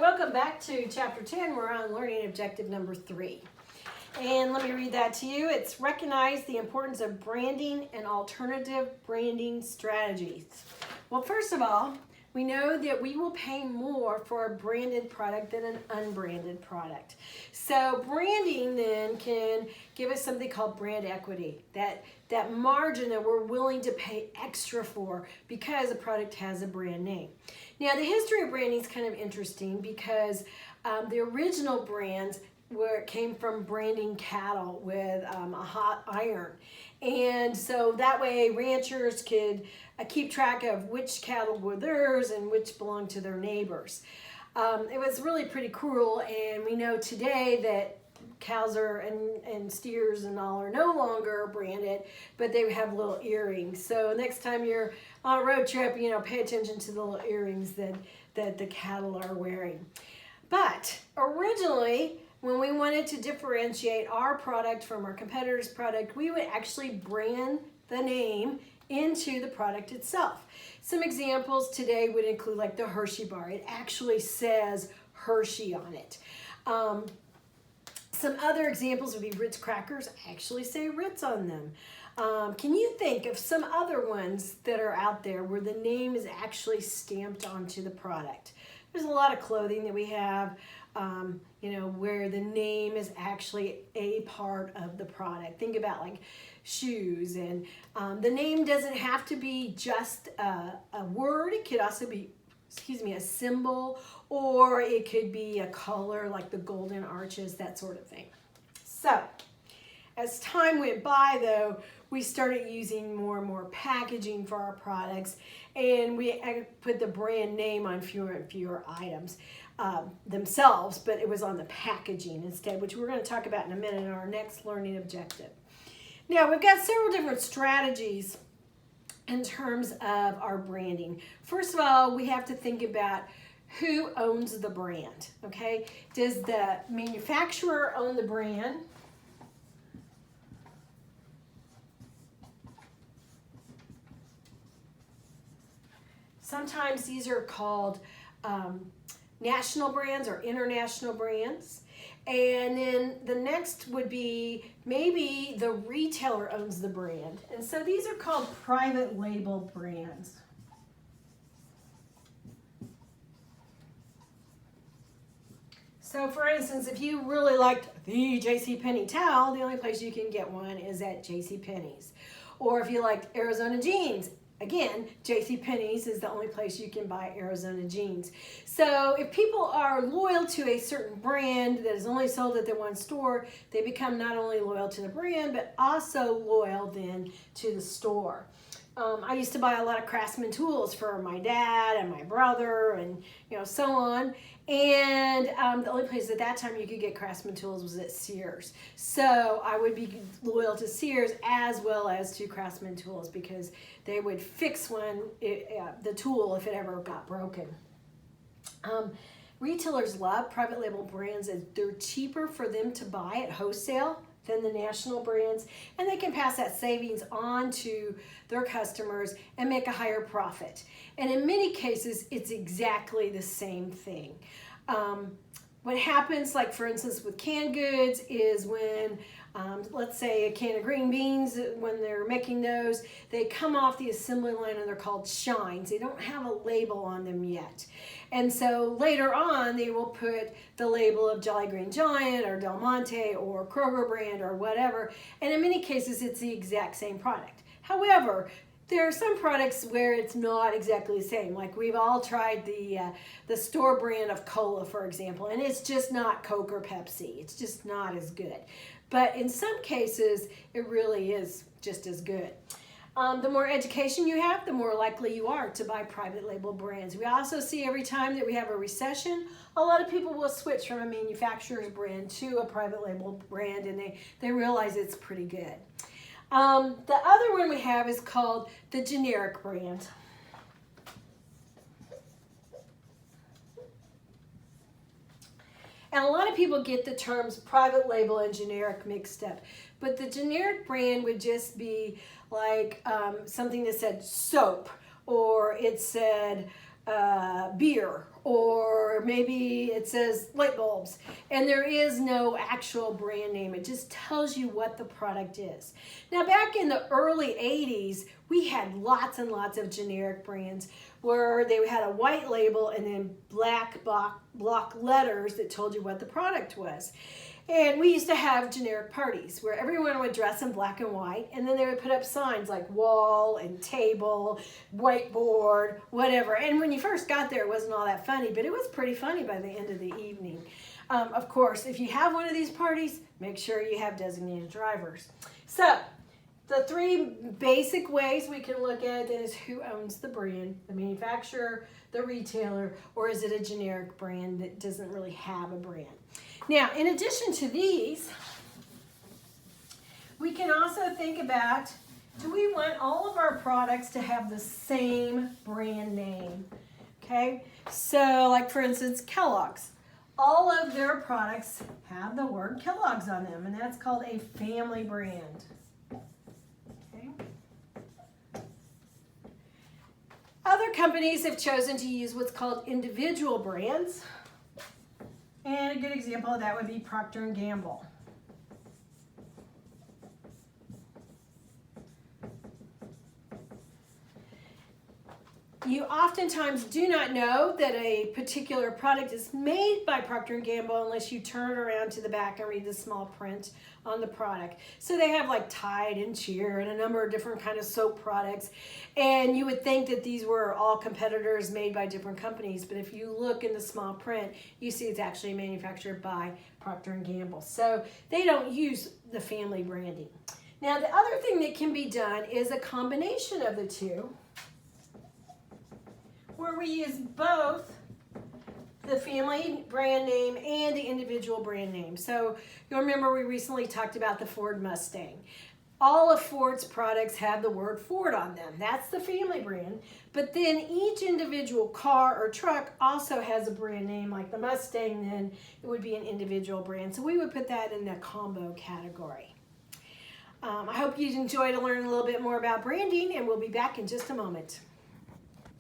welcome back to Chapter 10. We're on learning objective number 3. And let me read that to you. It's recognize the importance of branding and alternative branding strategies. Well, first of all, we know that we will pay more for a branded product than an unbranded product. So branding then can give us something called brand equity, that margin that we're willing to pay extra for because a product has a brand name. Now, the history of branding is kind of interesting because the original brands came from branding cattle with a hot iron. And so that way ranchers could keep track of which cattle were theirs and which belonged to their neighbors. It was really pretty cruel, and we know today that cows and steers and all are no longer branded, but they have little earrings. So next time you're on a road trip, pay attention to the little earrings that the cattle are wearing. But originally, when we wanted to differentiate our product from our competitor's product, we would actually brand the name into the product itself. Some examples today would include like the Hershey bar. It actually says Hershey on it. Some other examples would be Ritz crackers, actually say Ritz on them. Can you think of some other ones that are out there where the name is actually stamped onto the product? There's a lot of clothing that we have, where the name is actually a part of the product. Think about like shoes, and the name doesn't have to be just a word. It could also be, a symbol, or it could be a color like the golden arches, that sort of thing. So, as time went by though, we started using more and more packaging for our products, and we put the brand name on fewer and fewer items themselves, but it was on the packaging instead, which we're going to talk about in a minute in our next learning objective. Now, we've got several different strategies in terms of our branding. First of all, we have to think about who owns the brand, okay? Does the manufacturer own the brand? Sometimes these are called national brands or international brands. And then the next would be maybe the retailer owns the brand. And so these are called private label brands. So for instance, if you really liked the JCPenney towel, the only place you can get one is at JCPenney's. Or if you liked Arizona jeans, again, JCPenney's is the only place you can buy Arizona jeans. So if people are loyal to a certain brand that is only sold at the one store, they become not only loyal to the brand, but also loyal then to the store. I used to buy a lot of Craftsman tools for my dad and my brother and so on. And the only place at that time you could get Craftsman tools was at Sears. So I would be loyal to Sears as well as to Craftsman tools because they would fix the tool if it ever got broken. Retailers love private label brands as they're cheaper for them to buy at wholesale than the national brands, and they can pass that savings on to their customers and make a higher profit. And in many cases, it's exactly the same thing. What happens, like for instance with canned goods, is when let's say a can of green beans, when they're making those, they come off the assembly line and they're called shines. They don't have a label on them yet. And so later on, they will put the label of Jolly Green Giant or Del Monte or Kroger brand or whatever. And in many cases, it's the exact same product. However, there are some products where it's not exactly the same. Like we've all tried the store brand of cola, for example, and it's just not Coke or Pepsi. It's just not as good. But in some cases, it really is just as good. The more education you have, the more likely you are to buy private label brands. We also see every time that we have a recession, a lot of people will switch from a manufacturer's brand to a private label brand, and they realize it's pretty good. The other one we have is called the generic brand. And a lot of people get the terms private label and generic mixed up. But the generic brand would just be like something that said soap, or it said beer, or maybe it says light bulbs, and there is no actual brand name. It just tells you what the product is. Now, back in the early 80s, we had lots and lots of generic brands where they had a white label and then black block letters that told you what the product was. And we used to have generic parties where everyone would dress in black and white, and then they would put up signs like wall and table, whiteboard, whatever. And when you first got there, it wasn't all that funny, but it was pretty funny by the end of the evening. Of course, if you have one of these parties, make sure you have designated drivers. So, the three basic ways we can look at it is who owns the brand, the manufacturer, the retailer, or is it a generic brand that doesn't really have a brand. Now, in addition to these, we can also think about, do we want all of our products to have the same brand name? Okay, so like for instance, Kellogg's. All of their products have the word Kellogg's on them, and that's called a family brand. Okay. Other companies have chosen to use what's called individual brands. And a good example of that would be Procter & Gamble. You oftentimes do not know that a particular product is made by Procter & Gamble unless you turn around to the back and read the small print on the product. So they have like Tide and Cheer and a number of different kind of soap products. And you would think that these were all competitors made by different companies. But if you look in the small print, you see it's actually manufactured by Procter & Gamble. So they don't use the family branding. Now the other thing that can be done is a combination of the two, where we use both the family brand name and the individual brand name. So you'll remember we recently talked about the Ford Mustang. All of Ford's products have the word Ford on them. That's the family brand. But then each individual car or truck also has a brand name, like the Mustang, then it would be an individual brand. So we would put that in the combo category. I hope you enjoyed learning a little bit more about branding, and we'll be back in just a moment.